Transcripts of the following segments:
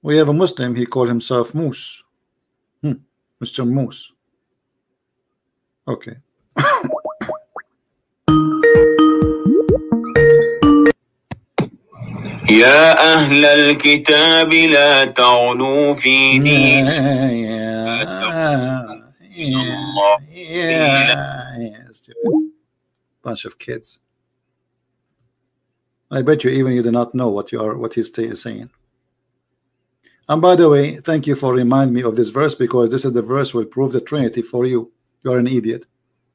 We have a Muslim, he called himself Moose. Mr. Moose. Okay. يا أهل الكتاب لا تغلوا في bunch of kids. I bet you even you do not know what he's saying. And by the way, thank you for reminding me of this verse, because this is the verse will prove the Trinity for you. You are an idiot.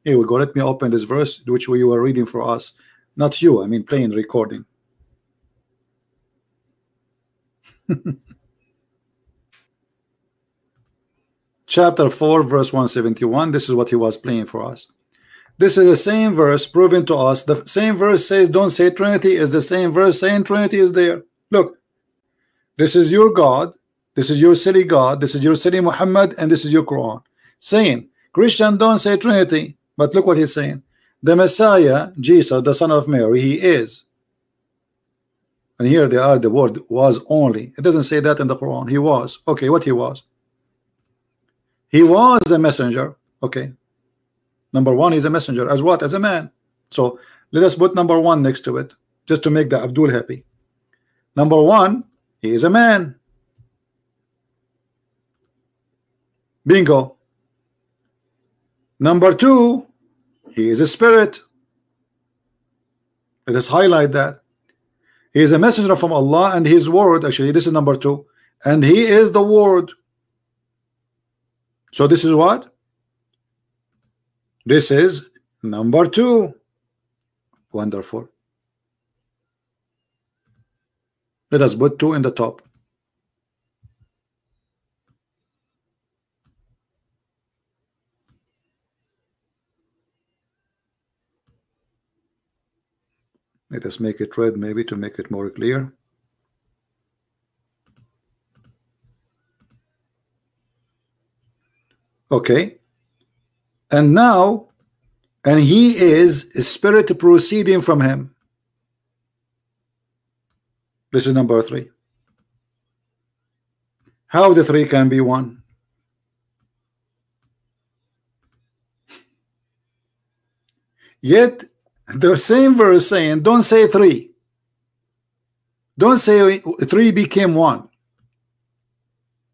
Here we go. Let me open this verse which you were reading for us. Not you, I mean playing recording. Chapter 4 verse 171. This is what he was playing for us. This is the same verse proving to us. The same verse says don't say Trinity is the same verse saying Trinity is there. Look, this is your God, this is your silly God, this is your silly Muhammad, and this is your Quran saying Christian don't say Trinity. But look what he's saying. The Messiah, Jesus, the son of Mary, he is. And here they are, the word was only. It doesn't say that in the Quran. He was. Okay, what he was? He was a messenger. Okay. Number one, he's a messenger. As what? As a man. So let us put number one next to it, just to make the Abdul happy. Number one, he is a man. Bingo. Number two, he is a spirit. Let us highlight that. He is a messenger from Allah, and his word, actually this is number two, and he is the word. So this is what? This is number two. Wonderful. Let us put two in the top. Let us make it red, maybe, to make it more clear. Okay. And now, and he is a spirit proceeding from him. This is number three. How the three can be one? Yet the same verse saying don't say three, don't say three became one,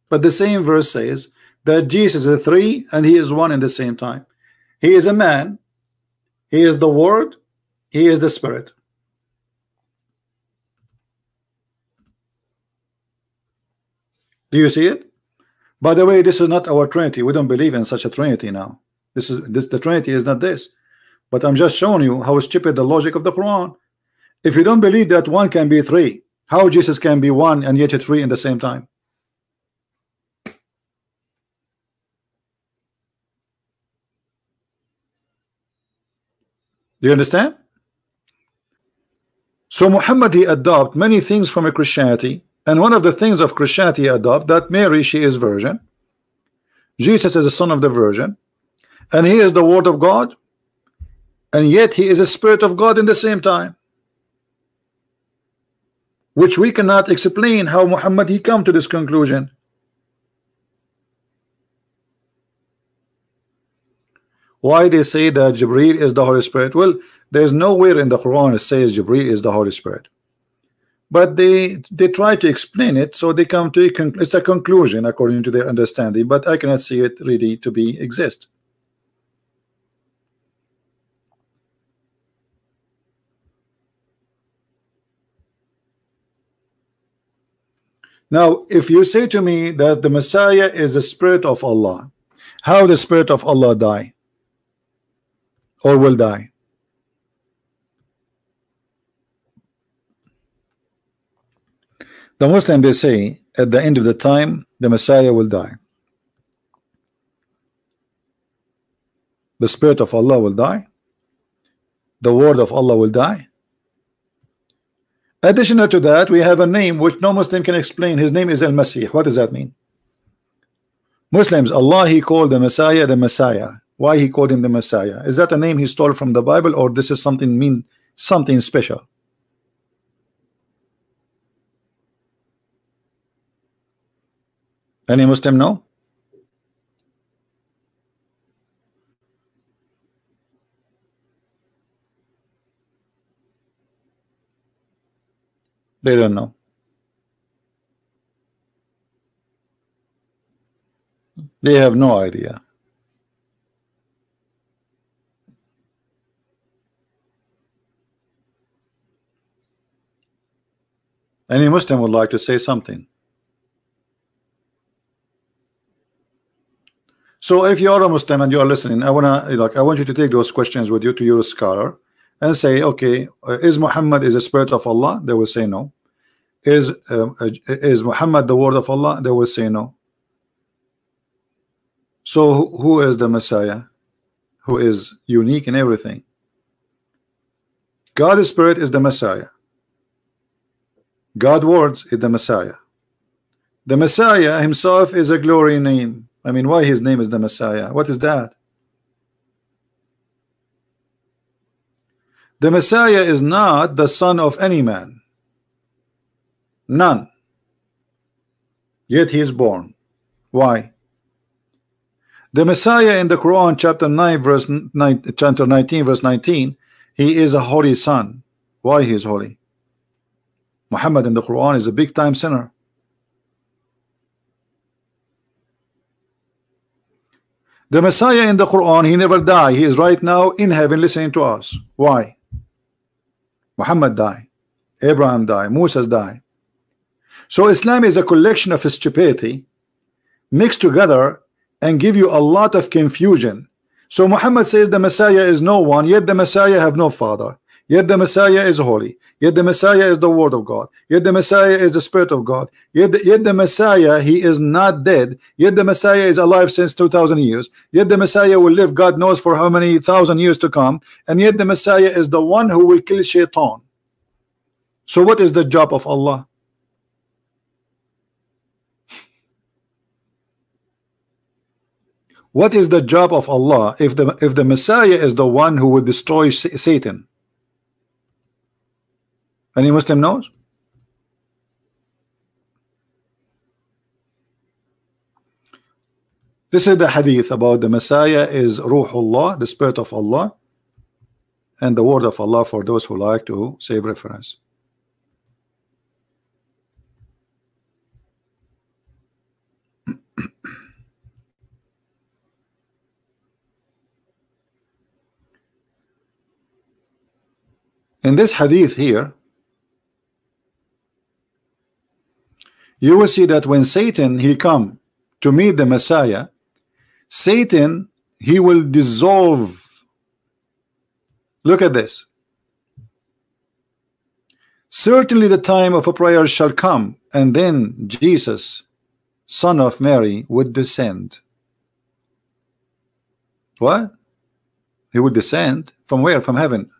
but the same verse says that Jesus is three and he is one in the same time. He is a man, he is the word, he is the spirit. Do you see it? By the way, this is not our Trinity. We don't believe in such a Trinity now. The Trinity is not this. But I'm just showing you how stupid the logic of the Quran. If you don't believe that one can be three, how Jesus can be one and yet three in the same time? Do you understand? So Muhammad, he adopt many things from a Christianity, and one of the things of Christianity he adopt that Mary, she is virgin, Jesus is the son of the virgin, and he is the word of God, and yet he is a spirit of God in the same time, which we cannot explain how Muhammad he come to this conclusion. Why they say that Jibreel is the Holy Spirit? Well, there's nowhere in the Quran it says Jibreel is the Holy Spirit, but they try to explain it, so they come to it's a conclusion according to their understanding, but I cannot see it really to be exist. Now, if you say to me that the Messiah is the Spirit of Allah, how the Spirit of Allah die or will die? The Muslim, they say at the end of the time the Messiah will die. The Spirit of Allah will die. The word of Allah will die. Additional to that, we have a name which no Muslim can explain. His name is Al-Masih. What does that mean? Muslims, Allah, he called the Messiah the Messiah. Why he called him the Messiah? Is that a name he stole from the Bible, or this is something special? Any Muslim know? They don't know. They have no idea. Any Muslim would like to say something? So if you are a Muslim and you are listening, I want you to take those questions with you to your scholar and say, okay, is Muhammad is a spirit of Allah? They will say no. Is Muhammad the word of Allah? They will say no. So who is the Messiah, who is unique in everything? God's spirit is the Messiah. God's words is the Messiah. The Messiah himself is a glory name. I mean, why his name is the Messiah? What is that? The Messiah is not the son of any man. None. Yet he is born. Why? The Messiah in the Quran, chapter 19, verse 19, he is a holy son. Why he is holy? Muhammad in the Quran is a big time sinner. The Messiah in the Quran, he never died. He is right now in heaven listening to us. Why? Muhammad died. Abraham died. Moses died. So Islam is a collection of stupidity mixed together and give you a lot of confusion. So Muhammad says the Messiah is no one, yet the Messiah have no father, yet the Messiah is holy, yet the Messiah is the word of God, yet the Messiah is the spirit of God, yet the Messiah, he is not dead, yet the Messiah is alive since 2000 years, yet the Messiah will live God knows for how many thousand years to come, and yet the Messiah is the one who will kill Shaitan. So what is the job of Allah? What is the job of Allah if the Messiah is the one who will destroy Satan? Any Muslim knows? This is the hadith about the Messiah is Ruhullah, the spirit of Allah, and the word of Allah for those who like to save reference. In this hadith here, you will see that when Satan he come to meet the Messiah, Satan he will dissolve. Look at this. Certainly the time of a prayer shall come, and then Jesus, son of Mary, would descend. What? He would descend from where? From heaven.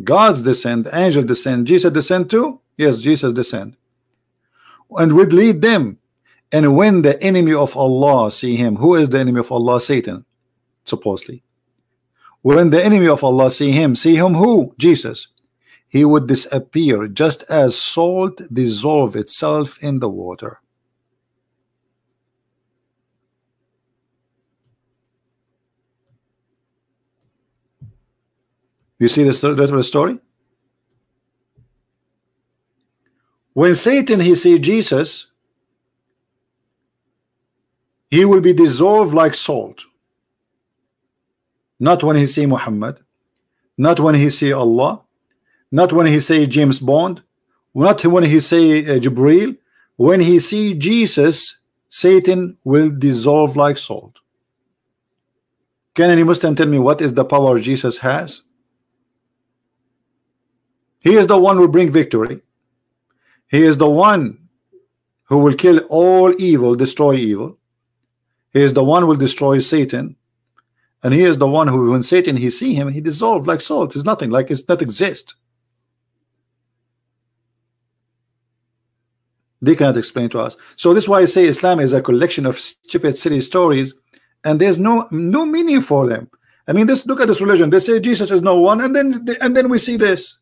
God's descend, angel descend, Jesus descend too? Yes, Jesus descend. And would lead them. And when the enemy of Allah see him, who is the enemy of Allah? Satan, supposedly. When the enemy of Allah see him who? Jesus. He would disappear just as salt dissolve itself in the water. You see the story? When Satan he see Jesus, he will be dissolved like salt. Not when he see Muhammad, not when he see Allah, not when he say James Bond, not when he say Jibril. When he see Jesus, Satan will dissolve like salt. Can any Muslim tell me what is the power Jesus has? He is the one who will bring victory. He is the one who will kill all evil, destroy evil. He is the one who will destroy Satan. And he is the one who, when Satan he see him, he dissolved like salt. It's nothing, like it's not exist. They cannot explain to us. So this is why I say Islam is a collection of stupid silly stories, and there's no meaning for them. I mean, look at this religion. They say Jesus is no one, and then we see this.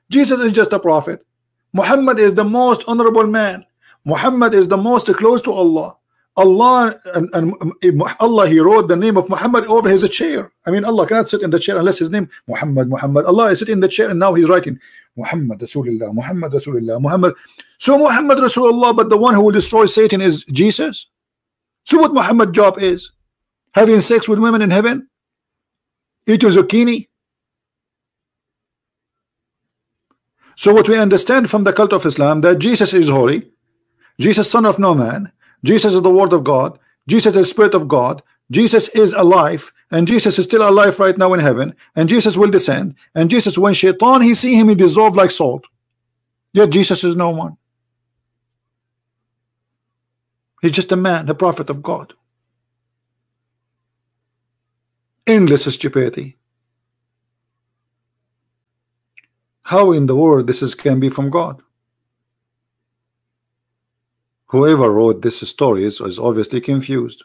Jesus is just a prophet. Muhammad is the most honorable man. Muhammad is the most close to Allah. Allah and Allah, he wrote the name of Muhammad over his chair. I mean, Allah cannot sit in the chair unless his name Muhammad. Allah is sitting in the chair and now he's writing Muhammad Rasulullah, Muhammad Rasulullah, Muhammad. So Muhammad Rasulullah, but the one who will destroy Satan is Jesus. So what Muhammad's job is? Having sex with women in heaven? Eating zucchini? So what we understand from the cult of Islam, that Jesus is holy, Jesus son of no man, Jesus is the word of God, Jesus is the spirit of God, Jesus is alive, and Jesus is still alive right now in heaven, and Jesus will descend, and Jesus, when Shaitan he see him, he dissolve like salt. Yet Jesus is no one. He's just a man, a prophet of God. Endless stupidity. How in the world this can be from God? Whoever wrote this story is obviously confused.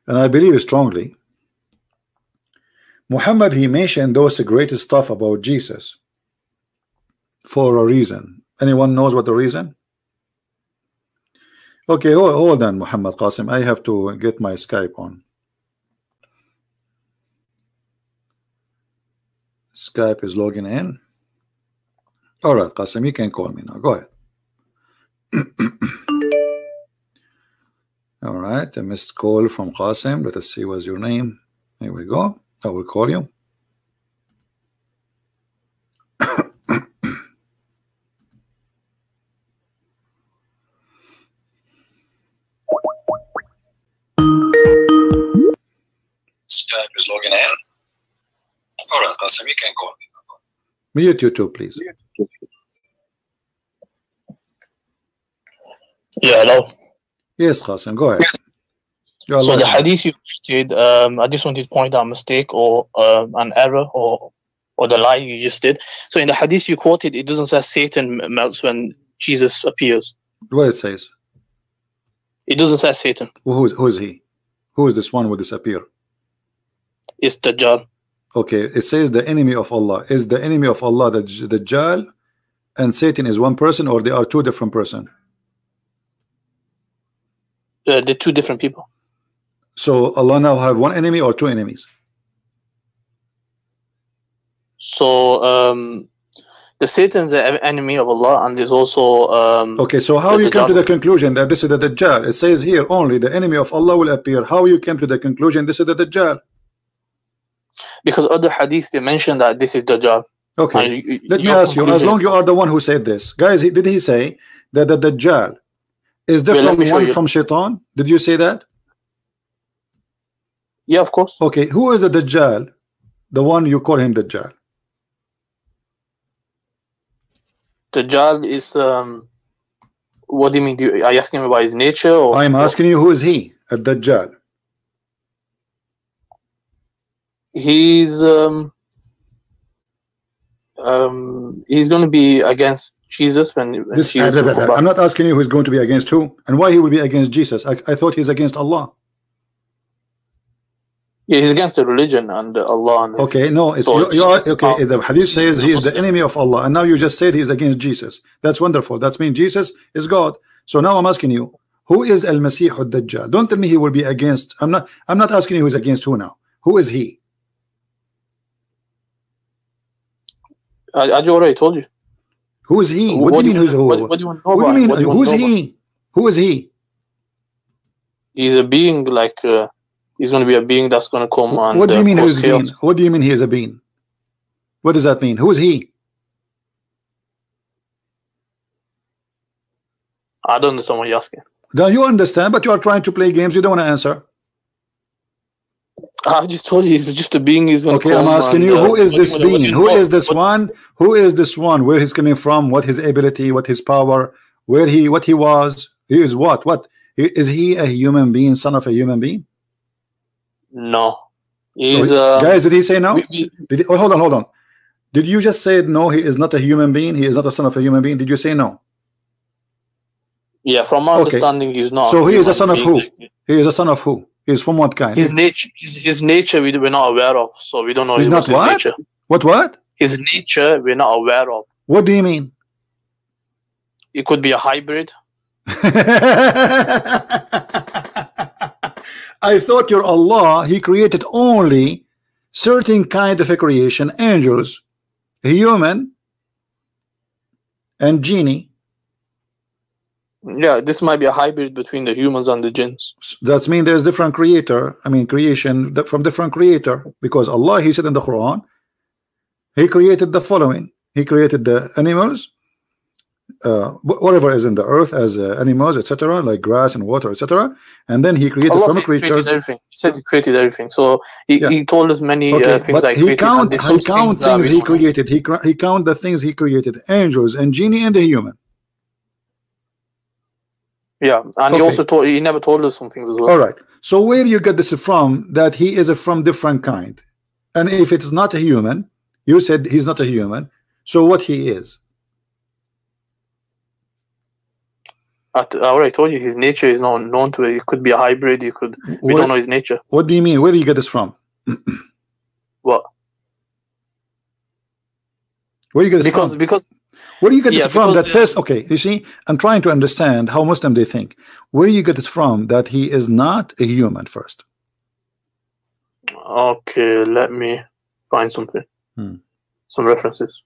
And I believe strongly Muhammad, he mentioned those great stuff about Jesus for a reason. Anyone knows what the reason? Okay, hold on, Muhammad Qasim. I have to get my Skype on. Skype is logging in. All right, Qasim, you can call me now. Go ahead. All right, a missed call from Qasim. Let us see what's your name. Here we go. I will call you. Skype is logging in. All right, Qasim, you can call me. Mute you too, please. Yeah, hello. Yes, Qasim, go ahead. So the hadith you did, I just wanted to point out a mistake or an error or the lie you just did. So in the hadith you quoted, it doesn't say Satan melts when Jesus appears. What it says? It doesn't say Satan. Who is he? Who is this one who will disappear? It's Dajjal. Okay, it says the enemy of Allah. Is the enemy of Allah the Dajjal and Satan is one person, or they are two different persons? They're two different people. So Allah now have one enemy or two enemies? So the Satan is the enemy of Allah, and there's also okay, so how you come to the conclusion that this is the Dajjal? It says here only the enemy of Allah will appear. How you came to the conclusion this is the Dajjal? Because other hadiths they mention that this is Dajjal. Okay, let me ask you, as long you are the one who said this, guys, did he say that the Dajjal is different one from Shaitan? Did you say that? Yeah, of course. Okay, who is the Dajjal? The one you call him Dajjal? Dajjal is what do you mean? Are you asking about his nature? Or I'm asking you, who is he? A Dajjal. He's going to be against Jesus when Jesus I'm not asking you who's going to be against who and why he will be against Jesus. I thought he's against Allah. Yeah, he's against the religion and Allah. And okay, no, it's so you are, okay. The hadith says he is the enemy of Allah, and now you just said he's against Jesus. That's wonderful. That means Jesus is God. So now I'm asking you, who is Al-Masih al-Dajjal? Don't tell me he will be against. I'm not asking you who's against who now. Who is he? I already told you. Who is he? What do you mean? What do you want to know about him? Who's he? Who is he? He's a being like. He's going to be a being that's going to come and what do you mean who's being? What do you mean he is a being? What does that mean? Who is he? I don't understand what you're asking. Now you understand, but you are trying to play games. You don't want to answer. I just told you he's just a being. He's going to come. I'm asking you, who is this being? Who is this one? Who is this one? Where he's coming from? What his ability? What his power? What he was? He is what? What is he? A human being? Son of a human being? No. He's guys, did he say no? Hold on. Did you just say no? He is not a human being. He is not a son of a human being. Did you say no? Yeah, from my understanding, he's not. So he is a son of who? He is a son of who? He is from what kind? His nature, we're not aware of, so we don't know. He's not what? Nature. What? His nature, we're not aware of. What do you mean? it could be a hybrid. I thought your Allah, He created only certain kind of a creation, angels, human, and genie. Yeah, this might be a hybrid between the humans and the jinns. That means there's different creator. I mean, creation from different creator, because Allah, He said in the Quran, He created the following. He created the animals, whatever is in the earth as animals, etc., like grass and water, etc. And then He created Allah from creatures. Created everything. He said He created everything. So He told us many things I created. He count things He created. He count the things He created: angels and genie and the human. Yeah, and He also told. He never told us some things as well. All right. So where you get this from? That He is from different kind, and if it's not a human, you said He's not a human. So what He is? I already told you His nature is not known to it. It could be a hybrid. We don't know His nature. What do you mean? Where do you get this from? What? Where do you get this from? Because where do you get this from? That first, okay, you see, I'm trying to understand how Muslim they think. Where do you get this from that He is not a human first? Okay, let me find something. Some references.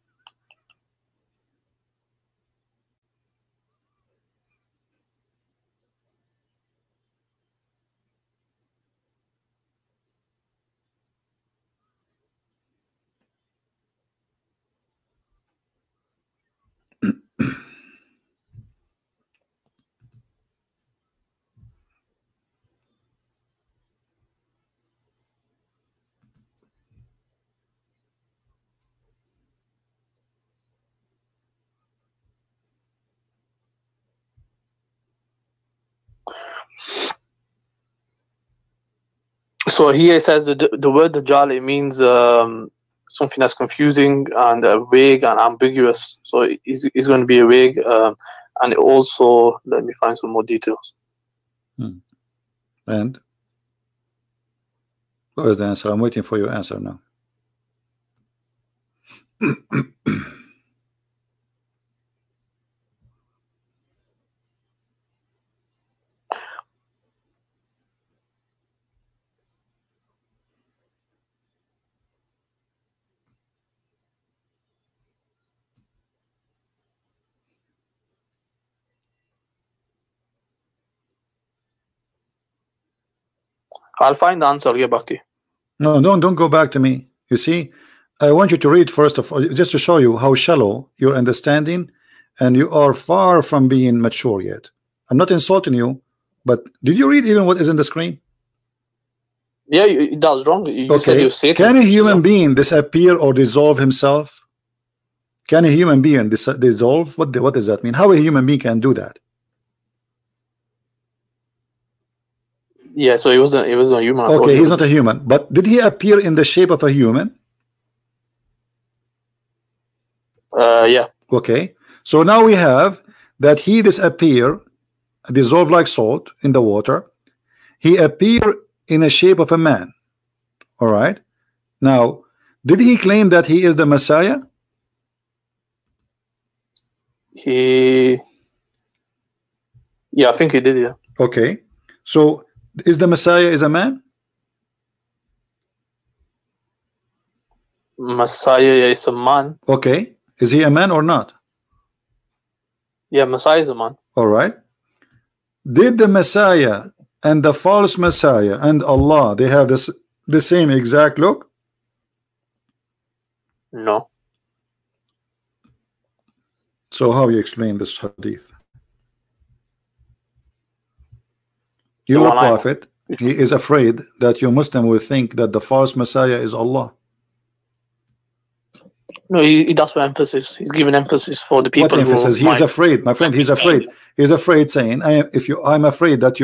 So here it says the word Dajjal, it means something that's confusing and vague and ambiguous. So it's going to be vague, and also let me find some more details. And what is the answer? I'm waiting for your answer now. I'll find the answer. I'll get back to you. No, don't go back to me. You see, I want you to read first of all, just to show you how shallow your understanding, and you are far from being mature yet. I'm not insulting you, but did you read even what is in the screen? Yeah, that was wrong. You said you Satan. Can a human being disappear or dissolve himself? Can a human being dissolve? What does that mean? How a human being can do that? Yeah, so he wasn't a human. Okay, he's not a human. But did he appear in the shape of a human? Yeah. Okay. So now we have that he disappear, dissolve like salt in the water. He appear in a shape of a man. All right. Now, did he claim that he is the Messiah? Yeah, I think he did. Yeah. Okay. So is the Messiah is a man? Messiah is a man. Okay. Is he a man or not? Yeah, Messiah is a man. All right. Did the Messiah and the false Messiah and Allah, they have the same exact look? No. So how you explain this hadith? Your prophet, he is afraid that your Muslim will think that the false Messiah is Allah. No, he does for emphasis. He's giving emphasis for the people. What emphasis? He is afraid, my friend. He's afraid. He's afraid, saying, I'm afraid that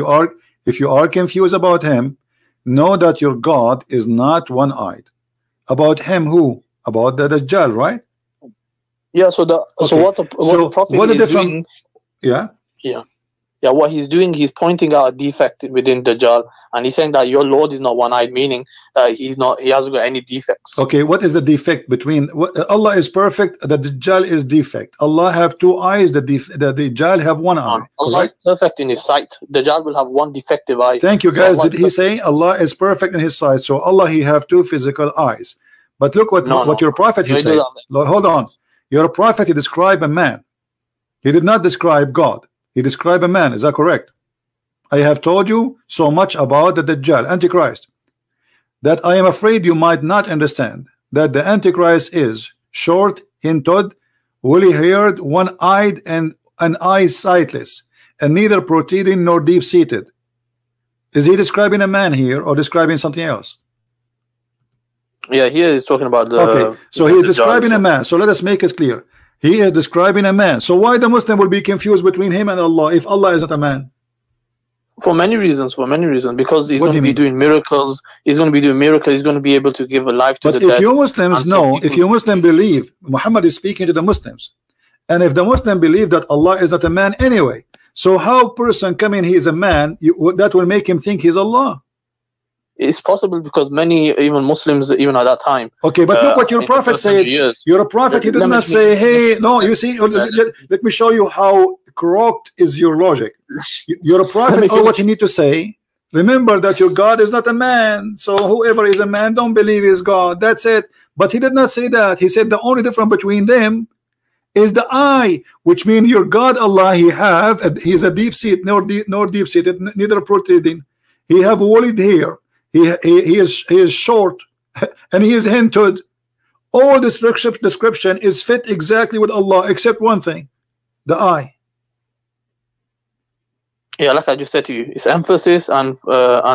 if you are confused about him, know that your God is not one-eyed. About him, who? About the Dajjal, right? Yeah. So what the prophet is doing? Yeah. Yeah. Yeah, what he's doing, he's pointing out a defect within Dajjal, and he's saying that your Lord is not one-eyed, meaning that he hasn't got any defects. Okay, what is the defect between Allah is perfect, the Dajjal is defect? Allah have two eyes, the Dajjal have one eye. Allah is perfect in his sight. Dajjal will have one defective eye. Thank you, guys. Did he say Allah is perfect in his sight? So Allah, he have two physical eyes. But look what your prophet he said. Hold on, your prophet he described a man. He did not describe God. He described a man. Is that correct? I have told you so much about the Dajjal, Antichrist, that I am afraid you might not understand that the Antichrist is short, hinted, woolly-haired, one-eyed, and an eye sightless, and neither protruding nor deep-seated. Is he describing a man here or describing something else? Yeah, here he's talking about the. Okay, so he's describing a man. So let us make it clear. He is describing a man. So why the Muslim will be confused between him and Allah if Allah is not a man? For many reasons. Because he's going to be doing miracles. He's going to be doing miracles. He's going to be able to give a life to the dead. But if you Muslims know, if you Muslim believe Muhammad is speaking to the Muslims, and if the Muslim believe that Allah is not a man anyway, so how person coming he is a man, that will make him think he's Allah? It's possible because many even Muslims even at that time. Okay, but look what your prophet said. Your prophet he did not say, hey, no, you see, let me show you how corrupt is your logic. Your prophet, what you need to say, remember that your God is not a man, so whoever is a man don't believe is God. That's it. But he did not say that. He said the only difference between them is the eye, which means your God Allah he is a deep seat, nor deep seated, neither protruding. He have woolly hair. He is short and he is hinted. All this description is fit exactly with Allah except one thing, the eye. Yeah, like I just said to you, it's emphasis and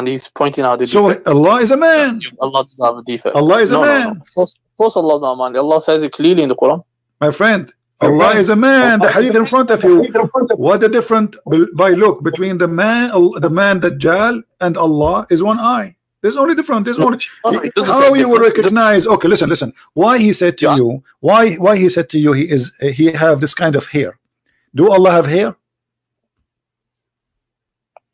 he's pointing out the defect. Allah is a man. Allah does have a defect. Allah is a man. Of course Allah is not a man. Allah says it clearly in the Quran. My friend, Allah is a man. The hadith in front of you. What the difference by look between the man Dajjal and Allah is one eye. There's only different. There's only how you will recognize. Okay, listen. Why he said to you? Why he said to you? He have this kind of hair. Do Allah have hair?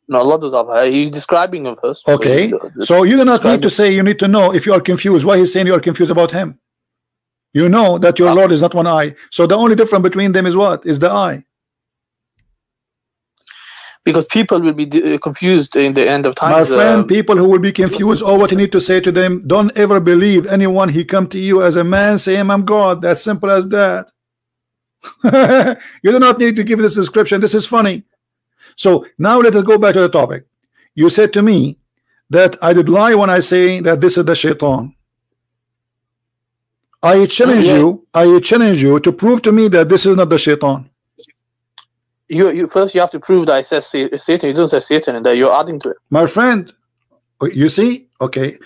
No, Allah does have hair. He's describing him first. Okay, so you do not need to say. You need to know if you are confused. Why he's saying you are confused about him? You know that your Lord is not one eye. So the only difference between them is what? Is the eye. Because people will be confused in the end of time. My friend, people who will be confused, what you need to say to them, don't ever believe anyone he come to you as a man saying I'm God. That's simple as that. You do not need to give this description. This is funny. So now let us go back to the topic. You said to me that I did lie when I say that this is the shaitan. I challenge you to prove to me that this is not the shaitan. You first you have to prove that it says Satan. It doesn't say Satan and that you're adding to it. My friend, you see? Okay,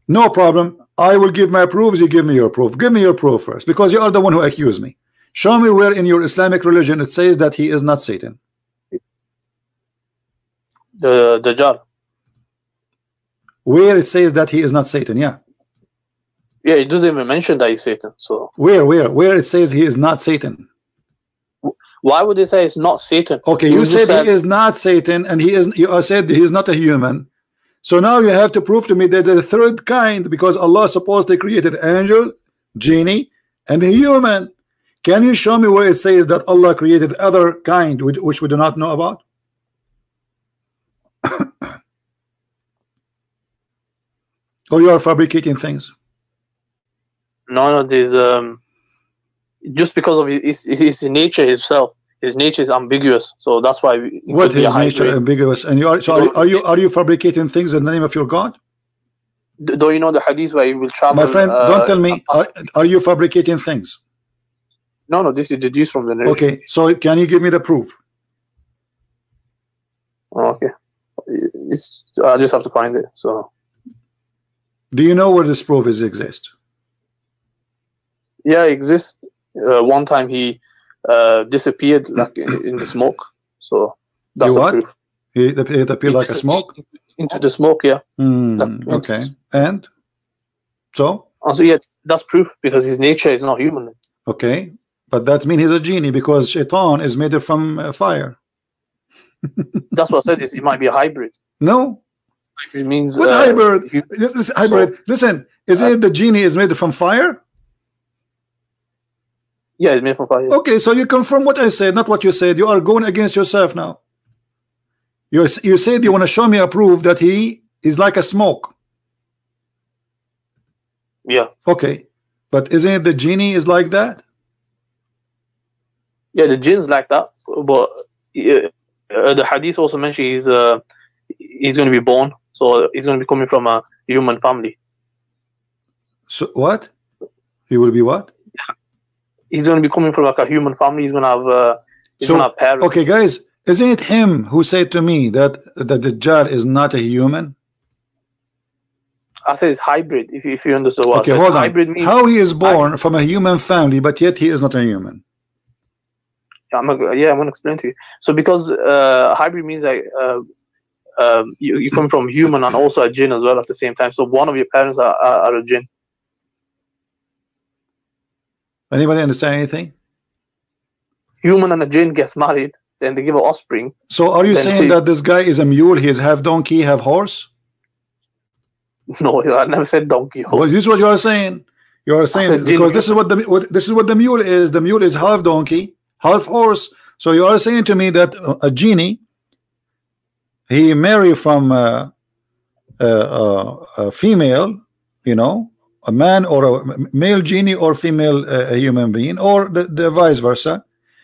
no problem. I will give my proofs, you give me your proof. Give me your proof first, because you are the one who accused me. Show me where in your Islamic religion it says that he is not Satan. The Dajjal. Where it says that he is not Satan, yeah. Yeah, it doesn't even mention that he's Satan. So where it says he is not Satan? Why would they say it's not Satan? Okay, you said he is not Satan, and you said he is not a human. So now you have to prove to me there's a third kind, because Allah supposedly created angel, genie, and a human. Can you show me where it says that Allah created other kind which we do not know about? Or you are fabricating things? No, there's just because of his nature himself. His nature is ambiguous, so that's why. What is nature ambiguous? And are you fabricating things in the name of your God? Do you know the hadith where you will travel? My friend, don't tell me. Are you fabricating things? No, this is deduced from the narration. Okay, so can you give me the proof? Okay, I just have to find it. So, do you know where this proof exists? Yeah, it exists. One time he disappeared like in the smoke, so that's the proof. He appeared like a smoke into the smoke, yeah. Okay, and so yeah, that's proof because his nature is not human. Okay, but that means he's a genie because shaitan is made from fire. That's what I said. Is it might be a hybrid. No. Hybrid means what hybrid? Hybrid. So, listen, isn't it the genie is made from fire? Yeah, it's made from fire. Okay, so you confirm what I said, not what you said. You are going against yourself now. You said you want to show me a proof that he is like a smoke. Yeah. Okay, but isn't it the genie is like that? Yeah, the jinn's like that. But the hadith also mentions he's going to be born, so he's going to be coming from a human family. So what? He will be what? He's going to be coming from like a human family. He's going to have going to have parents. Okay, guys, isn't it him who said to me that the Dajjal is not a human? I said it's hybrid. If you understand what okay, I said. Hold on. Hybrid means how he is born from a human family, but yet he is not a human. I'm going to explain to you. So because hybrid means like you come from human and also a jinn as well at the same time. So one of your parents are a jinn. Anybody understand anything? Human and a jinn gets married, then they give an offspring. So are you saying that this guy is a mule? He is half donkey, half horse? No, I never said donkey. Horse. Well, this is what you are saying. You are saying because this is what the mule is. The mule is half donkey, half horse. So you are saying to me that a genie, he married from a female, you know, a man or a male genie or female a human being, or the vice versa,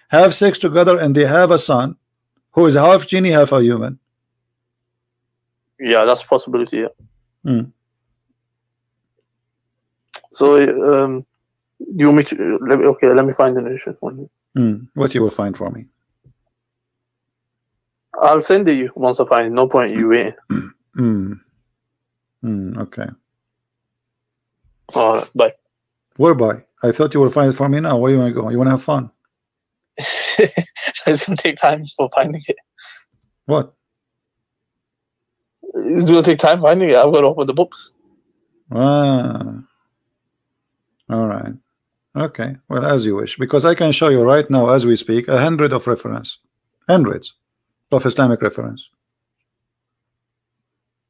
have sex together and they have a son who is half genie, half a human. Yeah, that's a possibility. Yeah. Mm. So you want me to let me find the narration for you. What you will find for me? I'll send it you once I find it. No point you waiting. Okay. All right, bye. Where bye? I thought you will find it for me now. Where you want to go? You want to have fun? It's gonna take time for finding it. What? It's gonna take time finding it. I've got to open the books. Ah. All right. Okay. Well, as you wish, because I can show you right now as we speak 100 of reference, hundreds of Islamic reference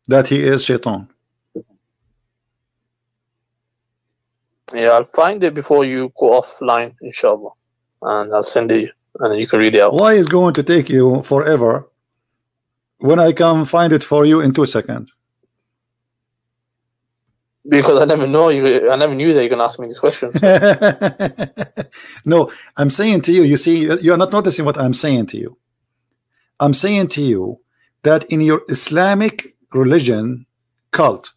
that he is shaitan. Yeah, I'll find it before you go offline, inshallah, and I'll send it you, and then you can read it out. Why is going to take you forever when I can find it for you in 2 seconds? Because I never know you. I never knew that you're gonna ask me these questions. No, I'm saying to you. You see, you are not noticing what I'm saying to you. I'm saying to you that in your Islamic religion cult,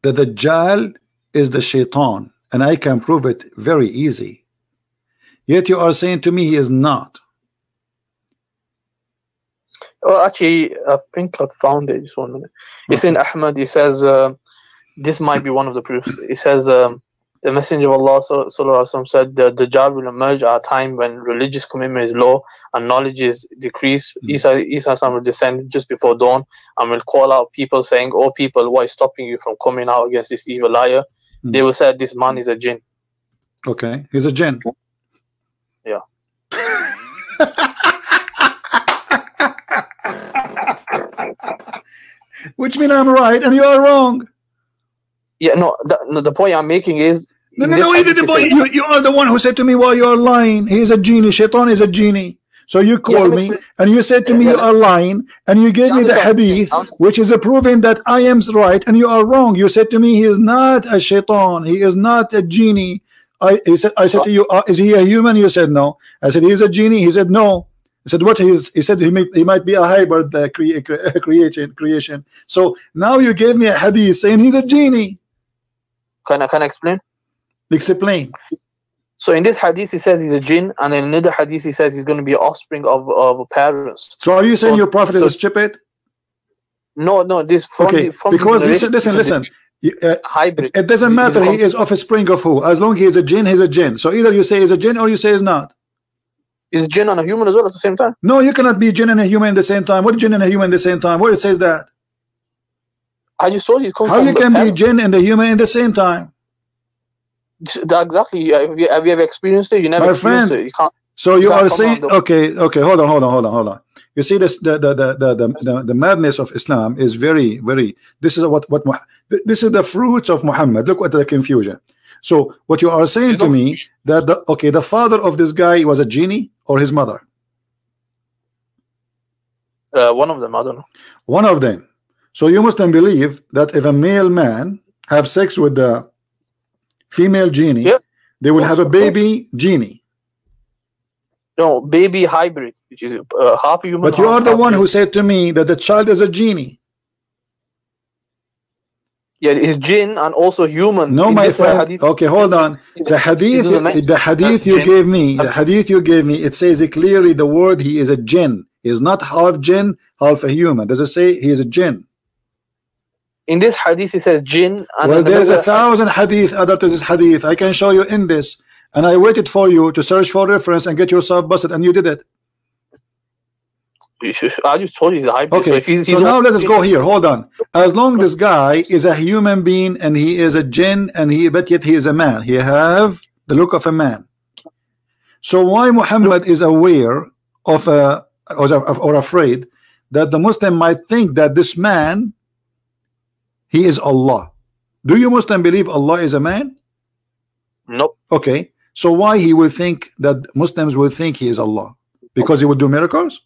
the Dajjal is the shaitan, and I can prove it very easy. Yet you are saying to me he is not. Well, actually, I think I found it. Just 1 minute. It's in Ahmad. He says this might be one of the proofs. It says the Messenger of Allah sallallahu alaihi wasallam said the Dajjal will emerge at a time when religious commitment is low and knowledge is decreased. Isa will descend just before dawn and will call out people saying, "Oh people, what is stopping you from coming out against this evil liar?" They will say this man is a jinn. Okay, he's a jinn. Yeah. Which means I'm right and you are wrong. Yeah, no, the point I'm making is no, the point. You are the one who said to me, "Well, you are lying. He is a genie. Shaitan is a genie." So you called me and you said to me, "You are lying," and you gave me the hadith, which is proving that I am right and you are wrong. You said to me, "He is not a shaitan. He is not a genie." I said to you, "Is he a human?" You said no. I said, "He is a genie." He said no. I said, "What is?" He said, "He might be a hybrid creation." So now you gave me a hadith saying he's a genie. Can I explain? Explain. So in this hadith he says he's a jinn, and in another hadith he says he's going to be offspring of parents. So are you saying your prophet is stupid? No, this from because listen. Hybrid. It doesn't matter. He is offspring of who? As long as he is a jinn, he's a jinn. So either you say he's a jinn or you say he's not. Is jinn and a human as well at the same time? No, you cannot be jinn and a human at the same time. What jinn and a human at the same time? Where it says that? I just told you it comes how from you can be jinn and the human at the same time. Exactly. Have you ever experienced it? You never experienced it. You can't. So you are saying, okay, hold on. You see this, the madness of Islam is very, very. This is this is the fruits of Muhammad. Look at the confusion. So what you are saying to me that the father of this guy was a genie or his mother? One of them, I don't know. One of them. So you must then believe that if a male man have sex with the female genie, yes, they will have a baby genie. No, baby hybrid, which is half human. But you are the one who said to me that the child is a genie. Yeah, it's jinn and also human. No, my friend. Okay, hold on. The hadith you gave me, it says it clearly. The word he is a jinn. He is not half jinn, half a human. Does it say he is a jinn? In this hadith, it says jinn. And well, there's 1,000 hadith other to this hadith. I can show you in this. And I waited for you to search for reference and get yourself busted, and you did it. I just told you he's a hybrid. Okay, so now let us go here. Hold on. As long as this guy is a human being and he is a jinn, but yet he is a man. He have the look of a man. So why Muhammad is aware of or afraid that the Muslim might think that this man, he is Allah? Do you Muslim believe Allah is a man? Nope. Okay. So why he will think that Muslims will think he is Allah? Because he will do miracles?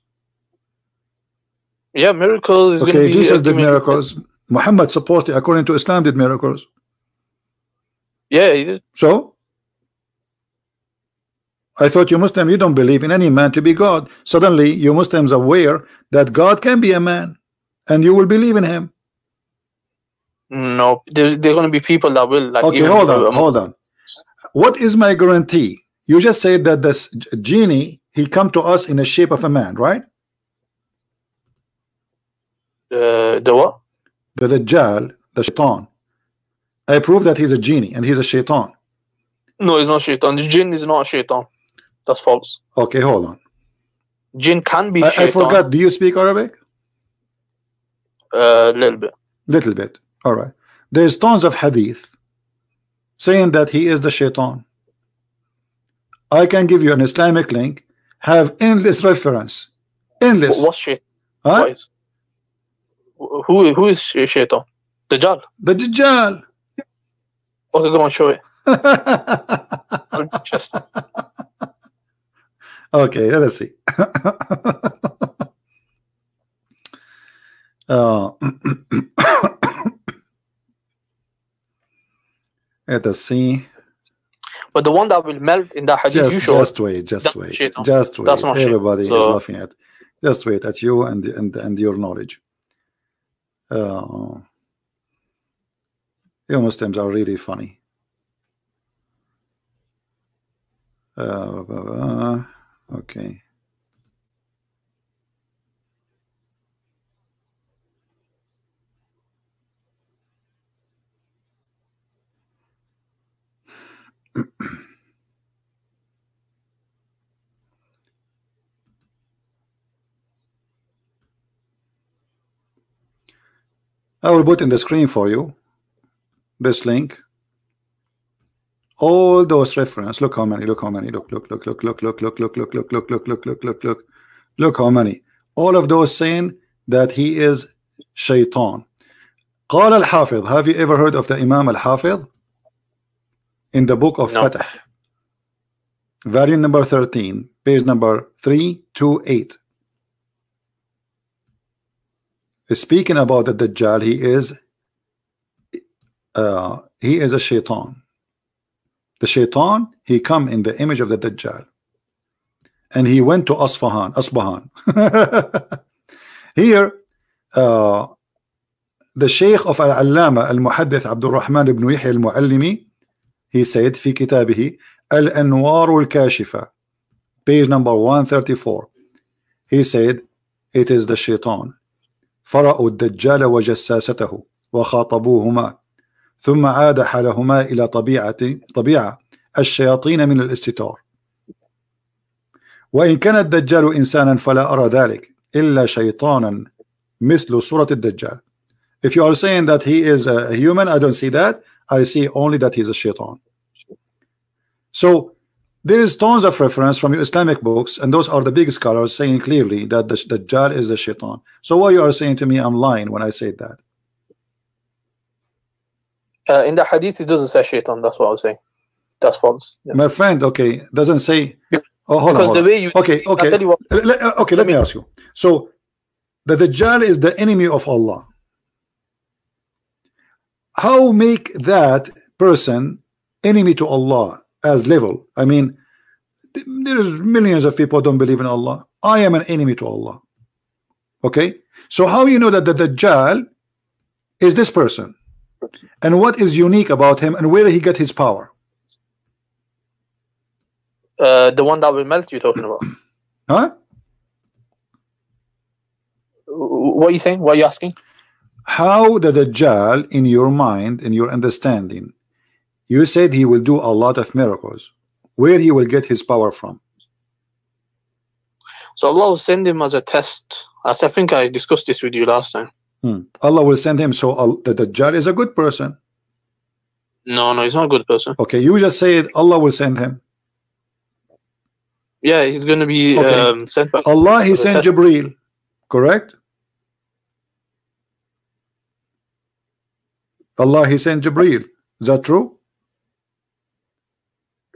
Yeah, miracles. Okay, Jesus did miracles. Muhammad supposedly, according to Islam, did miracles. Yeah, he did. So I thought you Muslim, you don't believe in any man to be God. Suddenly you Muslims are aware that God can be a man, and you will believe in him. No, there are going to be people that will. Like, okay, hold on. What is my guarantee? You just said that this genie, he come to us in the shape of a man, right? The what? The Dajjal, the Shaitan. I prove that he's a genie and he's a Shaitan. No, he's not Shaitan. The jinn is not a Shaitan. That's false. Okay, hold on. Jinn can be Shaitan. I forgot. Do you speak Arabic? Little bit. Little bit. All right. There's tons of hadith saying that he is the Shaitan. I can give you an Islamic link. Have endless reference. Endless. What's Shaitan? Huh? What is? Who is Shaitan? Dajjal. The Dajjal. Okay, go on, show it. Okay, let us see. Let us see. But the one that will melt in the hadith you showed. Just wait. That's not everybody is laughing at. Just wait at you and your knowledge. You Muslims are really funny. Okay. I will put in the screen for you this link. All those reference. Look how many. Look how many. Look how many. All of those saying that he is Shaitan. قال الحافظ. Have you ever heard of the Imam al-Hafidh? In the book of Fatah, volume number 13, page number 328. Speaking about the Dajjal, he is a Shaitan. The Shaitan, he come in the image of the Dajjal, and he went to Asfahan. Here the Sheikh of Al-Allama Al-Muhaddith Abdul Rahman ibn Yahya Al-Muallimi, he said في كتابه الأنوار الكاشفة, page number 134, he said it is the Shaitan. فرأوا الدجال وجساسته وخاطبوهما ثم عاد حالهما إلى طبيعة الشياطين من الاستتار. وإن كان الدجال إنسانا فلا أرى ذلك إلا شيطانا مثل صورة الدجال. If you are saying that he is a human, I don't see that. I see only that he's a Shaitan. So There is tons of reference from your Islamic books, and those are the big scholars saying clearly that the Dajjal is the shaitan. So why you are saying to me I'm lying when I say that? In the hadith, it doesn't say shaitan. That's what I was saying. That's false. Yeah. My friend, okay, doesn't say. Oh, hold on. The way you okay, let me ask you. So the Dajjal is the enemy of Allah. How make that person enemy to Allah as level? I mean, there is millions of people don't believe in Allah. I am an enemy to Allah. Okay, so how you know that the Dajjal is this person, and what is unique about him, and where he get his power? The one that will melt, you're talking about? Huh? What are you saying? What are you asking? How the Dajjal, in your mind, in your understanding, you said he will do a lot of miracles. Where he will get his power from? So Allah will send him as a test. As I think I discussed this with you last time. Allah will send him. So the Dajjal is a good person. No, he's not a good person. Okay, you just said Allah will send him. Yeah, he's going to be sent by Allah. He sent Jibreel, correct? Allah, he sent Jibreel. Is that true?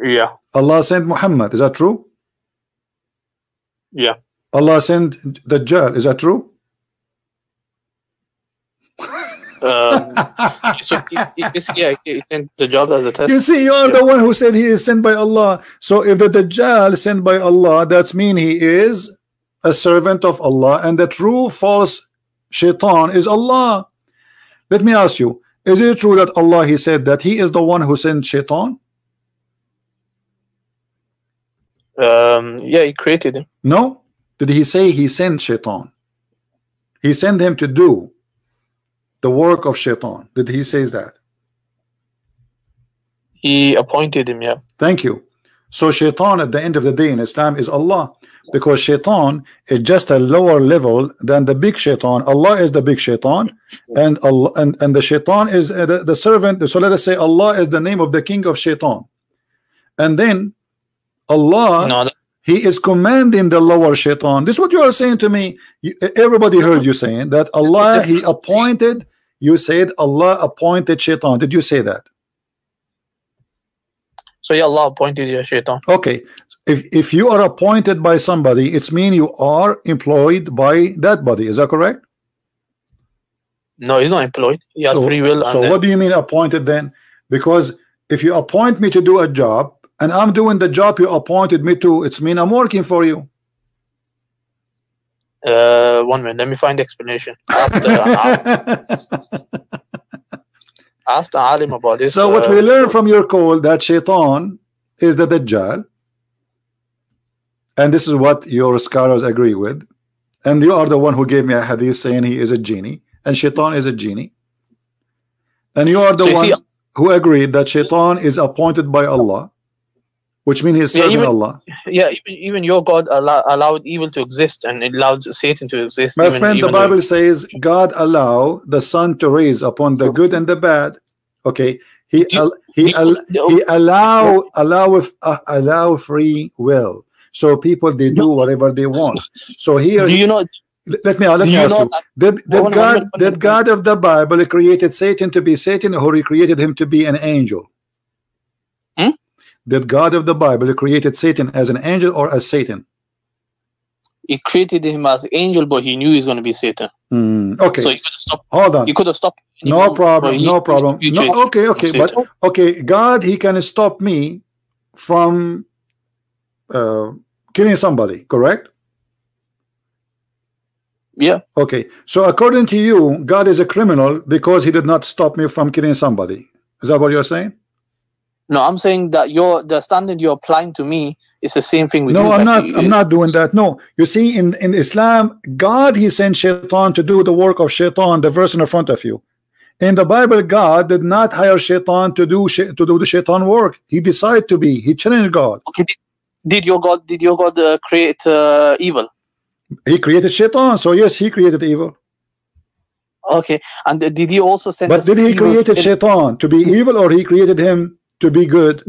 Yeah. Allah sent Muhammad. Is that true? Yeah. Allah sent Dajjal. Is that true? So he sent Dajjal as a test. You see, you are the one who said he is sent by Allah. So if the Dajjal is sent by Allah, that means he is a servant of Allah, and the true false shaitan is Allah. Let me ask you, is it true that Allah, he said that he is the one who sent shaitan? Yeah, he created him. No. Did he say he sent shaitan? He sent him to do the work of shaitan. Did he say that? He appointed him, yeah. Thank you. So shaitan at the end of the day in Islam is Allah, because shaitan is just a lower level than the big shaitan. Allah is the big shaitan, and Allah and the shaitan is the servant. So let us say Allah is the name of the king of shaitan, and then Allah, he is commanding the lower shaitan. This is what you are saying to me. Everybody heard you saying that Allah, he appointed. You said Allah appointed shaitan. Did you say that? So yeah, Allah appointed you a shaitan. Okay. If you are appointed by somebody, it's mean you are employed by that body. Is that correct? No, he's not employed. He has free will. So what do you mean appointed then? Because if you appoint me to do a job and I'm doing the job you appointed me to, it's mean I'm working for you. 1 minute, let me find the explanation. Ask the alim about this. So what we learn from your call, that shaitan is the Dajjal, and this is what your scholars agree with, and you are the one who gave me a hadith saying he is a genie and shaitan is a genie, and you are the one who agreed that shaitan is appointed by Allah, which means he's serving Allah. Yeah, even your God allowed evil to exist, and it allowed Satan to exist. My friend, the Bible says God allow the sun to raise upon the good and the bad. Okay, he allow free will, so people they do whatever they want. So here, do you know? Let me ask you: Did God of the Bible created Satan to be Satan, or he created him to be an angel? Did God of the Bible created Satan as an angel or as Satan? He created him as angel, but he knew he's going to be Satan. Okay. So he could have stopped. Hold on. He could have stopped. No problem. No problem. No, okay. But okay, God, he can stop me from killing somebody, correct? Yeah. Okay. So according to you, God is a criminal because he did not stop me from killing somebody. Is that what you're saying? No, I'm saying that the standard you're applying to me is the same thing with you. No, I'm not. I'm not doing that. No, you see, in Islam, God, he sent shaitan to do the work of shaitan. The verse in front of you. In the Bible, God did not hire shaitan to do the shaitan work. He decided to be. He challenged God. Okay. Did your God create evil? He created shaitan. So yes, he created evil. Okay, and did he also send? But did he create shaitan to be evil, or he created him to be good?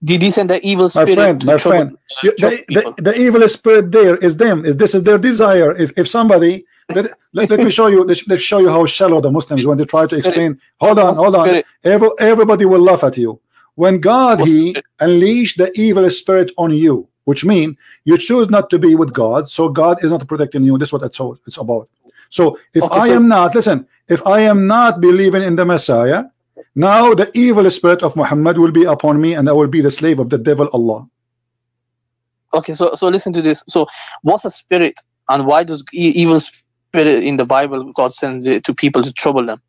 Did he send the evil spirit? My friend, the evil spirit there is them. This is their desire. If somebody let me show you. Let's show you how shallow the Muslims when they try to explain. Hold on. Everybody will laugh at you. When God he unleashed the evil spirit on you, which means you choose not to be with God, so God is not protecting you. This is what it's about. So if if I am not believing in the Messiah, now the evil spirit of Muhammad will be upon me, and I will be the slave of the devil Allah. Okay, so listen to this. So what's a spirit, and why does evil spirit in the Bible God sends it to people to trouble them?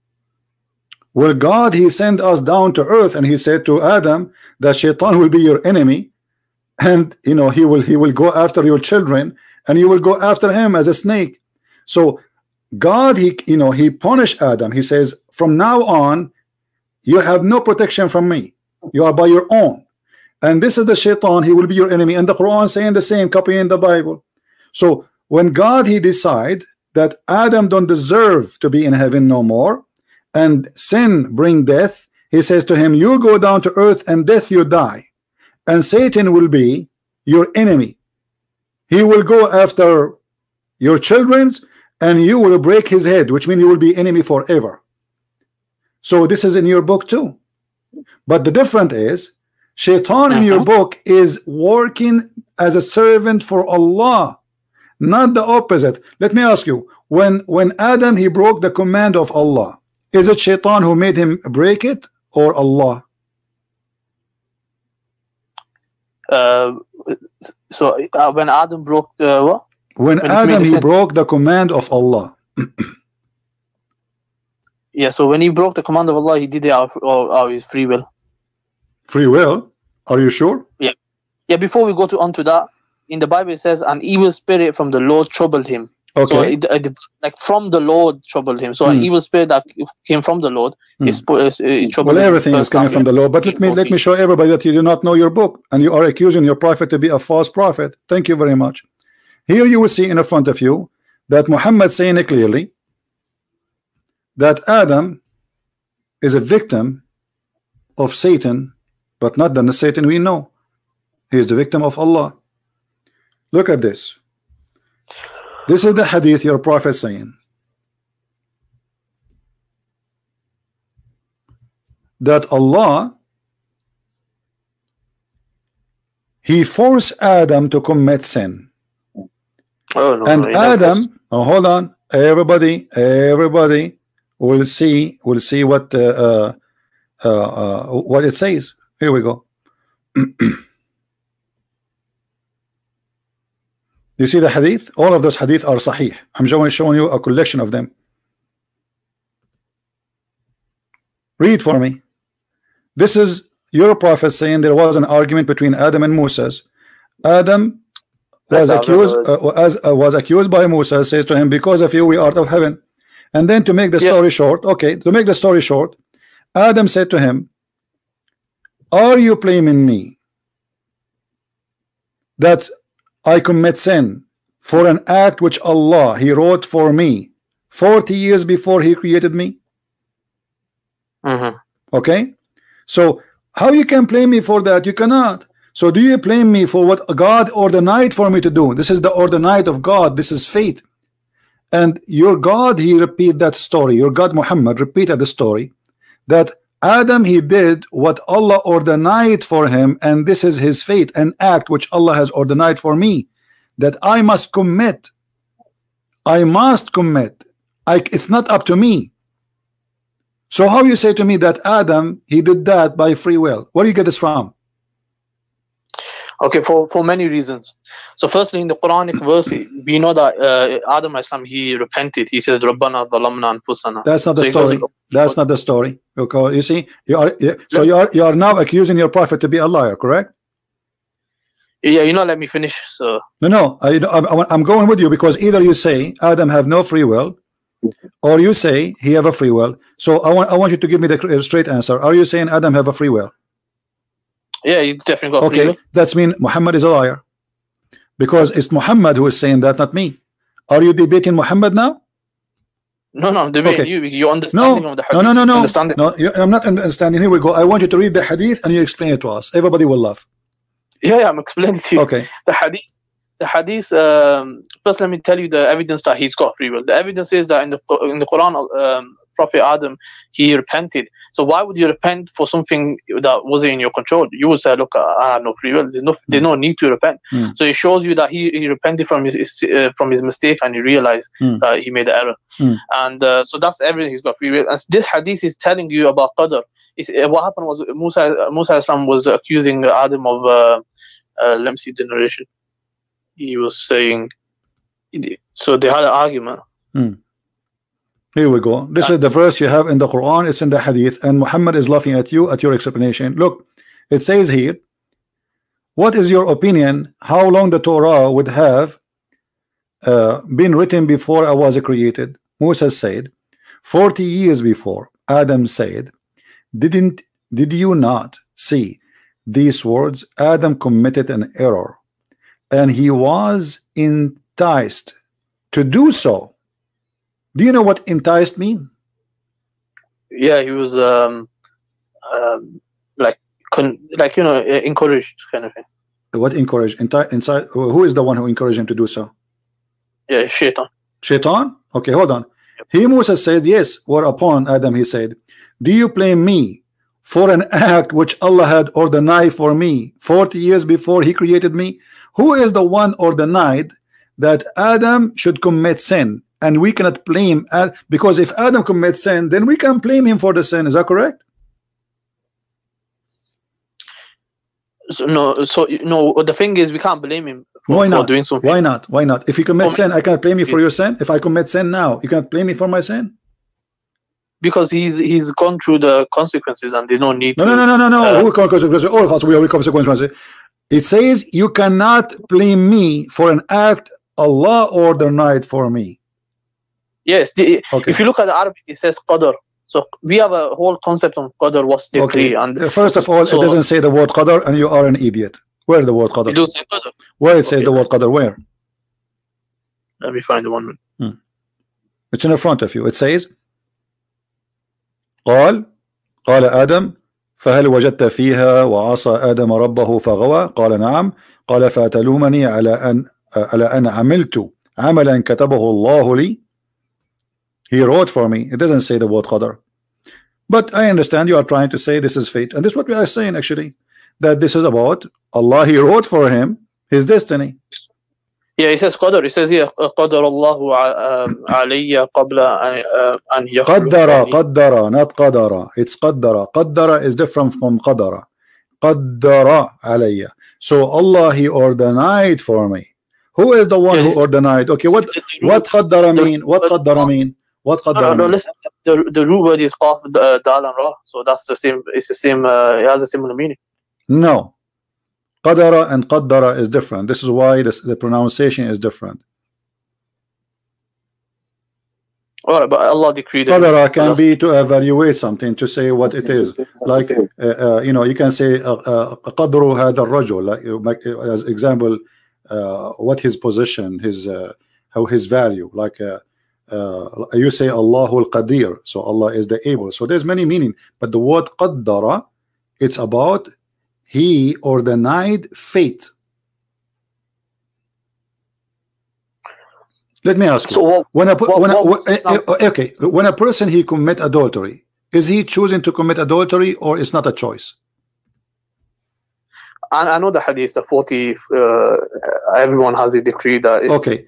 Well, God he sent us down to earth, and he said to Adam that Shaitan will be your enemy, and he will go after your children, and you will go after him as a snake. So God he punished Adam. He says, from now on you have no protection from me. You are by your own. And this is the Shaitan. He will be your enemy. And the Quran saying the same, copying the Bible. So when God he decide that Adam don't deserve to be in heaven no more, and sin bring death, he says to him, you go down to earth, and death you die. And Satan will be your enemy. He will go after your children's, and you will break his head, which means you will be enemy forever. So this is in your book too. But the difference is Shaitan in your book is working as a servant for Allah, not the opposite. Let me ask you, when Adam he broke the command of Allah, is it Shaitan who made him break it, or Allah? When Adam broke what? When Adam he broke the command of Allah. Yeah, so when he broke the command of Allah, he did it out of his free will. Free will? Are you sure? Yeah. Yeah, before we go onto that, in the Bible it says an evil spirit from the Lord troubled him. Okay. So like from the Lord troubled him. So an evil spirit that came from the Lord is troubled. Well, everything is coming from the Lord. But let me show everybody that you do not know your book, and you are accusing your prophet to be a false prophet. Thank you very much. Here you will see in front of you that Muhammad saying it clearly that Adam is a victim of Satan, but not the Satan we know. He is the victim of Allah. Look at this. This is the hadith your prophet saying that Allah he forced Adam to commit sin. Oh, no, and Adam, hold on, everybody will see what it says. Here we go. You see the hadith? All of those hadith are sahih. I'm showing you a collection of them. Read for me. This is your prophet saying there was an argument between Adam and Moses. Adam was accused by Musa, says to him, because of you we are out of heaven. And then to make the story short, Adam said to him, are you blaming me that I commit sin for an act which Allah he wrote for me 40 years before he created me? Okay, so how you can blame me for that? You cannot. So do you blame me for what God ordained for me to do? This is the ordained of God. This is fate. And your God he repeat that story. Your God Muhammad repeated the story that Adam he did what Allah ordained for him, and this is his fate, an act which Allah has ordained for me, that I must commit. I must commit. It's not up to me. So how you say to me that Adam he did that by free will? Where do you get this from? Okay, for many reasons. So firstly, in the Quranic verse, we know that Adam Islam he repented. He said, "Rabbana zalamna anfusana." That's not the story. That's not the story. Okay, you see, you are now accusing your prophet to be a liar, correct? Yeah, let me finish. So no, I'm going with you, because either you say Adam have no free will, or you say he have a free will. So I want you to give me the straight answer. Are you saying Adam have a free will? Yeah, you definitely got free will. That means Muhammad is a liar, because it's Muhammad who is saying that, not me. Are you debating Muhammad now? No, I'm debating Okay. you understanding of the hadith. I'm not understanding. Here we go. I want you to read the hadith and you explain it to us. Everybody will laugh. Yeah, I'm explaining to you. Okay. The hadith. First, let me tell you the evidence that he's got free will. The evidence is that in the Quran, Prophet Adam, he repented. So why would you repent for something that wasn't in your control? You would say, look, I have no free will. There's no need to repent. So it shows you that he repented from his mistake and he realized that he made the error. And so that's everything. He's got free will. And this hadith is telling you about qadr. What happened was Musa Islam was accusing Adam of let me see the narration. He was saying, so they had an argument. Here we go. This is the verse you have in the Quran. It's in the hadith, and Muhammad is laughing at you at your explanation. Look, it says here, what is your opinion how long the Torah would have been written before I was created? Musa said 40 years before. Adam said, did you not see these words? Adam committed an error and he was enticed to do so. Do you know what enticed mean? Yeah, he was encouraged kind of thing. What encouraged? Inside, who is the one who encouraged him to do so? Yeah, Shaitan. Shaitan? Okay, hold on. He, Musa, said, yes, whereupon Adam, he said, do you blame me for an act which Allah had ordained for me 40 years before he created me? Who is the one ordained that Adam should commit sin? And we cannot blame, because if Adam commits sin, then we can blame him for the sin. Is that correct? No, the thing is, we can't blame him for doing something. Why not? Why not? If you commit sin, I cannot blame you for your sin. If I commit sin now, you cannot blame me for my sin. Because he's gone through the consequences, and there's no need. No. Who consequences? All of us, we have consequences. It says you cannot blame me for an act Allah ordained for me. Yes, if you look at the Arabic, it says qadr. So we have a whole concept of qadr, what's decree. And first of all, it doesn't say the word qadr, and you are an idiot. Where is the word qadr? It does say qadr. Where it says the word qadr? Where? Let me find the one. It's in the front of you. It says قال آدم فهل وجدت فيها وعصى آدم ربه فغوى قال نعم قال فأتلومني على أن عملت عملا كتبه الله لي. He wrote for me. It doesn't say the word qadr. But I understand you are trying to say this is fate. And this is what we are saying actually. That this is about Allah. He wrote for him his destiny. Yeah, it says qadr. It says here قدر الله علي قبل أن يخلق. قدر, not قدر. It's قدر. قدر is different from قدر. قدر علي. So Allah, he ordained for me. Who is the one who ordained? Okay, what قدر mean? What قدر mean? What qadar? No, listen. The root word is qaf, dal, and ra. So that's the same. It's the same. It has a similar meaning. No, qadara and qaddara is different. This is why the pronunciation is different. All right, but Allah decreed. Qadara can be to evaluate something, to say what it is. Like you can say qadru hadha ar-rajul, like as example, what his position, how his value, like. You say Allahul Qadir, so Allah is the able. So there's many meaning, but the word qaddara, it's about he ordained fate. Let me ask you. So when a person he commit adultery, is he choosing to commit adultery or it's not a choice? I know the hadith, the 40, everyone has a decree that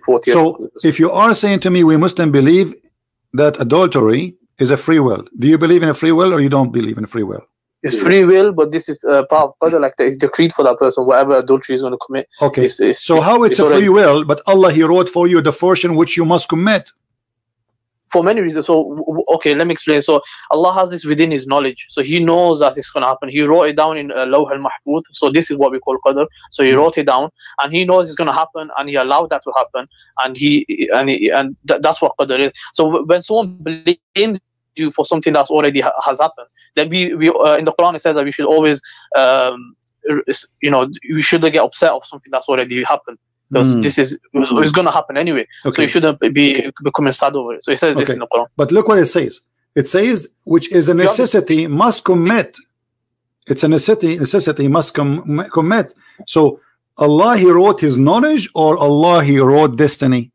40. So if you are saying to me, we Muslims believe that adultery is a free will, do you believe in a free will or you don't believe in free will? It's free will, but this is part of qadr, like that is decreed for that person, whatever adultery is going to commit. Okay, so how it's a free will, but Allah, he wrote for you the portion which you must commit? For many reasons. So okay, let me explain. So Allah has this within his knowledge, so he knows that it's going to happen. He wrote it down in Lawh al-Mahfuz. So this is what we call qadr. So he wrote it down and he knows it's going to happen and he allowed that to happen, and that's what qadr is. So when someone blames you for something that's already has happened, then we in the Quran it says that we should always we shouldn't get upset of something that's already happened. Because this is it's going to happen anyway. Okay. So you shouldn't be becoming sad over it. So it says this in the Quran. But look what it says. It says, which is a necessity, must commit. It's a necessity must commit. So Allah, He wrote His knowledge, or Allah, He wrote destiny?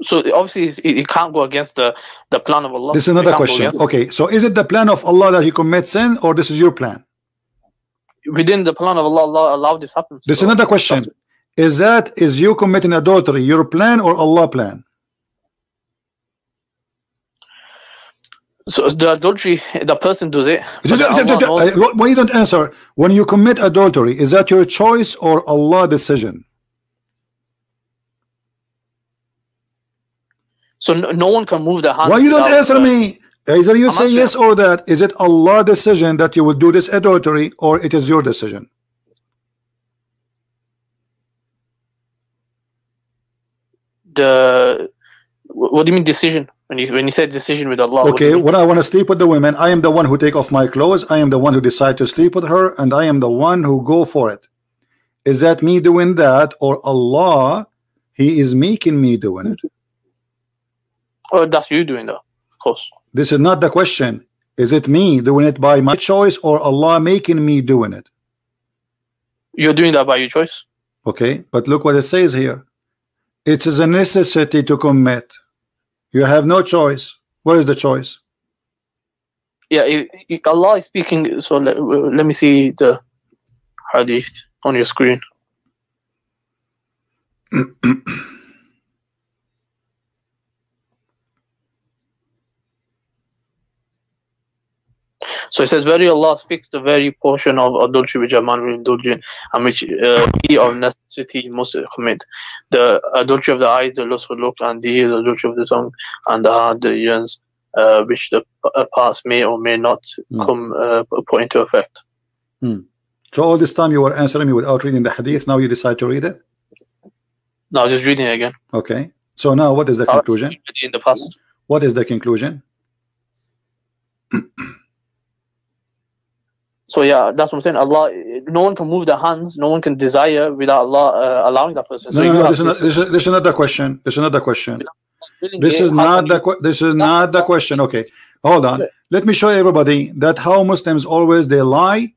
So obviously it can't go against the plan of Allah. This is another question. Okay, so is it the plan of Allah that He commits sin, or this is your plan? Within the plan of Allah, Allah allowed this happen. This is another question. Is you committing adultery your plan or Allah plan? So the adultery, the person does it. Why you don't answer? When you commit adultery, is that your choice or Allah decision? So no one can move their hand. Why you don't answer me? Either you say yes or that. Is it Allah decision that you will do this adultery, or it is your decision? What do you mean decision? When you say decision with Allah? Okay, when I want to sleep with the women, I am the one who take off my clothes. I am the one who decide to sleep with her, and I am the one who go for it. Is that me doing that, or Allah, He is making me doing it? Oh, that's you doing that, of course. This is not the question. Is it me doing it by my choice, or Allah making me doing it? You're doing that by your choice. Okay, but look what it says here. It is a necessity to commit. You have no choice. What is the choice? Yeah, Allah is speaking. So let me see the hadith on your screen. So it says, very Allah has fixed the very portion of adultery which a man will indulge in, and which he of necessity must commit. The adultery of the eyes, the lustful look, and the ears, the adultery of the tongue, and the heart, the yearns, which the parts may or may not come put into effect. So all this time you were answering me without reading the hadith. Now you decide to read it? No, just reading it again. Okay. So now what is the conclusion? In the past. What is the conclusion? So yeah, that's what I'm saying. Allah, no one can move their hands, no one can desire without Allah allowing that person. So this is another question. This is another question. This is not the question. Okay, hold on. Let me show everybody that how Muslims always they lie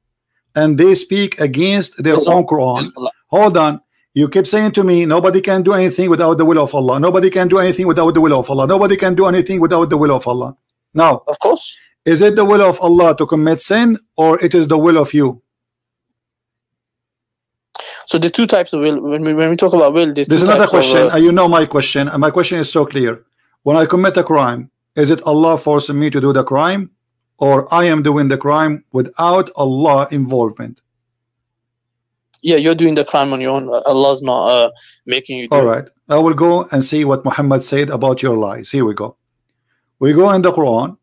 and they speak against their own Quran. Hold on. You keep saying to me, nobody can do anything without the will of Allah. Nobody can do anything without the will of Allah. Nobody can do anything without the will of Allah. Now, of course. Is it the will of Allah to commit sin, or it is the will of you? So the two types of will. When we talk about will, there's another question. You know my question, and my question is so clear. When I commit a crime, is it Allah forcing me to do the crime, or I am doing the crime without Allah involvement? Yeah, you're doing the crime on your own. Allah's not making you do All right. I will go and see what Muhammad said about your lies. Here we go. We go in the Quran.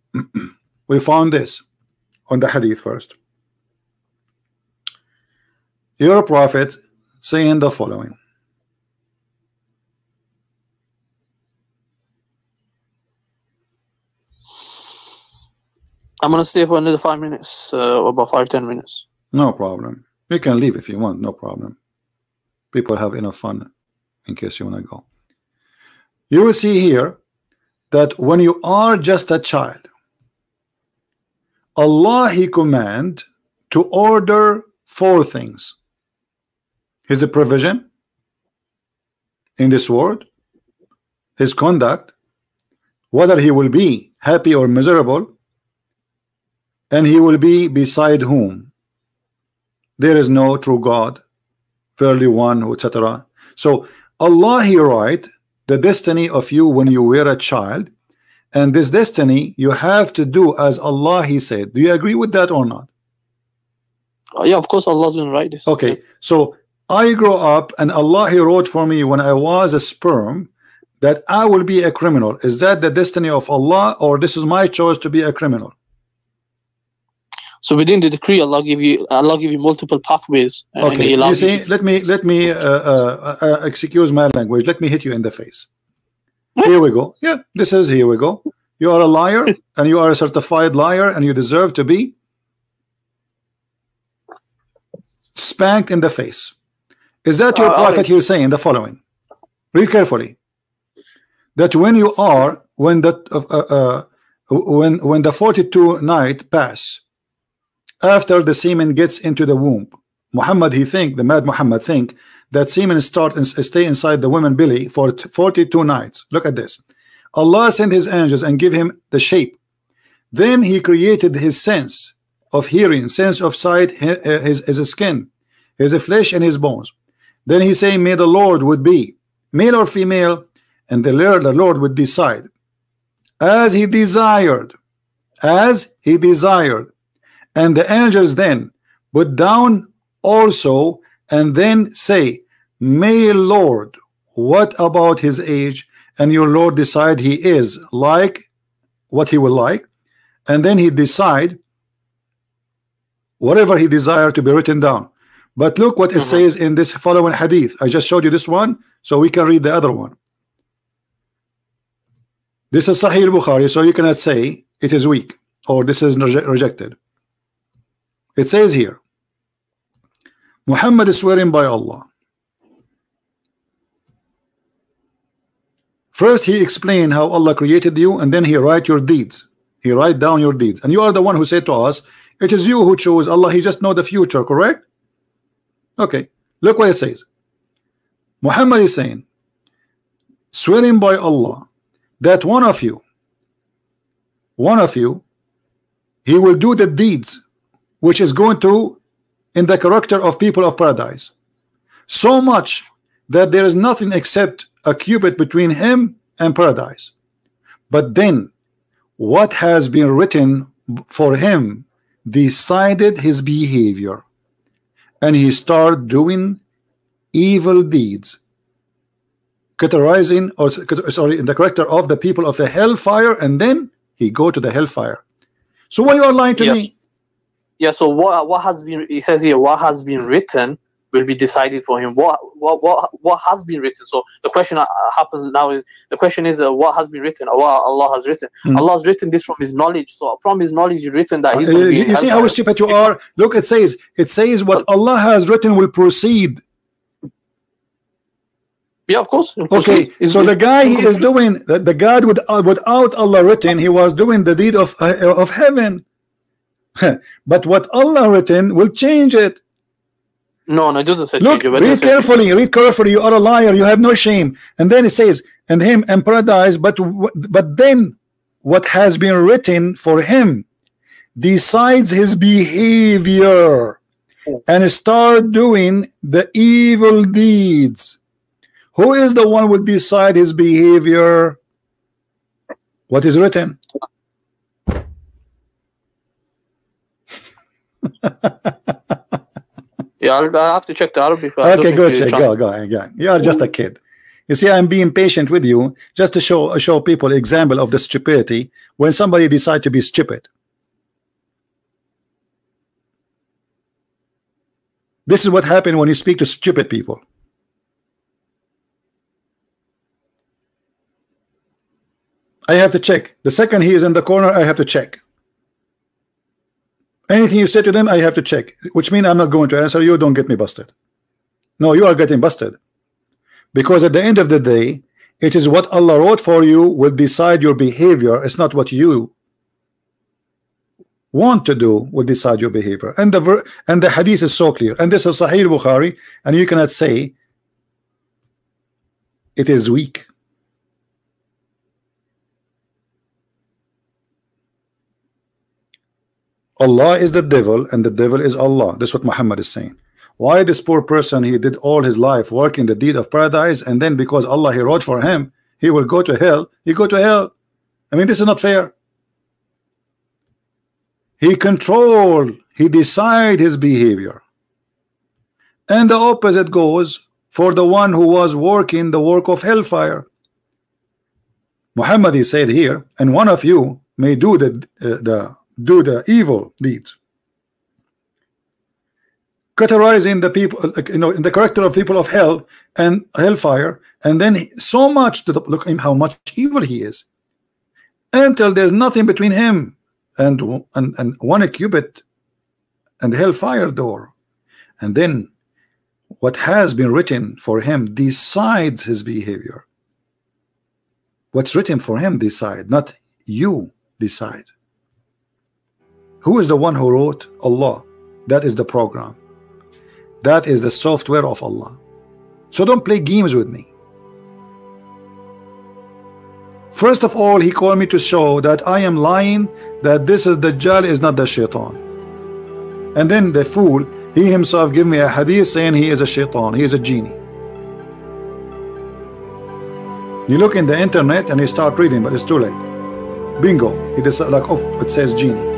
We found this on the hadith first. Your prophet saying the following. I'm gonna stay for another 5 minutes, about 5-10 minutes. No problem. You can leave if you want, no problem. People have enough fun in case you want to go. You will see here that when you are just a child, Allah He command to order 4 things. His provision in this world, His conduct, whether He will be happy or miserable, and He will be beside whom there is no true God, verily one, etc. So Allah He write the destiny of you when you were a child. And this destiny you have to do as Allah He said. Do you agree with that or not? Yeah, of course Allah's going to write this. Okay, so I grow up and Allah He wrote for me when I was a sperm that I will be a criminal. Is that the destiny of Allah, or this is my choice to be a criminal? So within the decree, Allah give you multiple pathways. Okay, you see, let me excuse my language. Let me hit you in the face. Here we go. Yeah, this is here we go. You are a liar, and you are a certified liar, and you deserve to be spanked in the face. Is that your prophet here saying the following? Read carefully. That when you are, when the 42 night pass after the semen gets into the womb, Muhammad, the mad Muhammad think that semen start and stay inside the woman belly for 42 nights. Look at this. Allah sent his angels and give him the shape. Then he created his sense of hearing, sense of sight, his skin, his flesh and his bones. Then he say, may the Lord would be male or female, and the Lord would decide as he desired, and the angels then put down also, and then say, may Lord, what about his age? And your Lord decide he is like what he will like, and then he decide whatever he desired to be written down. But look what it says in this following hadith. I just showed you this one, so we can read the other one. This is Sahih al-Bukhari, so you cannot say it is weak or this is rejected. It says here, Muhammad is swearing by Allah. First he explained how Allah created you, and then he write your deeds. He write down your deeds, and you are the one who said to us, it is you who chose. Allah, he just know the future, correct? Okay, look what it says. Muhammad is saying, swearing by Allah, that one of you, he will do the deeds which is going to in the character of people of paradise, so much that there is nothing except a cubit between him and paradise. But then what has been written for him decided his behavior, and he started doing evil deeds, categorizing, or sorry, in the character of the people of the hellfire, and then he go to the hellfire. So why you are lying to me? Yeah, so what has been, it says here, what has been written will be decided for him. What has been written? So the question happens now is, the question is what has been written, or what Allah has written. Allah has written this from his knowledge. So from his knowledge he's written that he's going to be you see how stupid you are? Look, it says what Allah has written will proceed. Yeah, of course. Okay, so the guy he is doing the God without Allah written, he was doing the deed of heaven. But what Allah written will change it. No, it doesn't say. Look, read carefully. Read carefully. You are a liar. You have no shame. And then it says, and him and paradise. But then, what has been written for him decides his behavior and start doing the evil deeds. Who is the one who will decide his behavior? What is written? Yeah, I have to check the Arabic. Okay, go check. Go. You are just a kid. You see, I'm being patient with you just to show people example of the stupidity when somebody decide to be stupid. This is what happened when you speak to stupid people. I have to check. The second he is in the corner, I have to check. Anything you say to them, I have to check, which means I'm not going to answer you. Don't get me busted. No, you are getting busted, because at the end of the day, it is what Allah wrote for you will decide your behavior. It's not what you want to do will decide your behavior. And the hadith is so clear, and this is Sahih Bukhari, and you cannot say it is weak. Allah is the devil and the devil is Allah. That's what Muhammad is saying. Why this poor person, he did all his life working the deed of paradise, and then because Allah he wrote for him he will go to hell, he go to hell. I mean, this is not fair. He control, he decide his behavior. And the opposite goes for the one who was working the work of hellfire. Muhammad he said here, and one of you may do the evil deeds, categorizing the people, in the character of people of hell and hellfire, and then so much to look at him how much evil he is, until there's nothing between him and one cubit and the hellfire door, And then what has been written for him decides his behavior. What's written for him decide, not you decide. Who is the one who wrote? Allah. That is the program. That is the software of Allah. So don't play games with me. First of all, he called me to show that I am lying, that this is Dajjal is not the shaitan. And then the fool, he himself gave me a hadith saying he is a shaitan, he is a genie. You look in the internet and you start reading, but it's too late. Bingo, he decided like, oh, it says genie.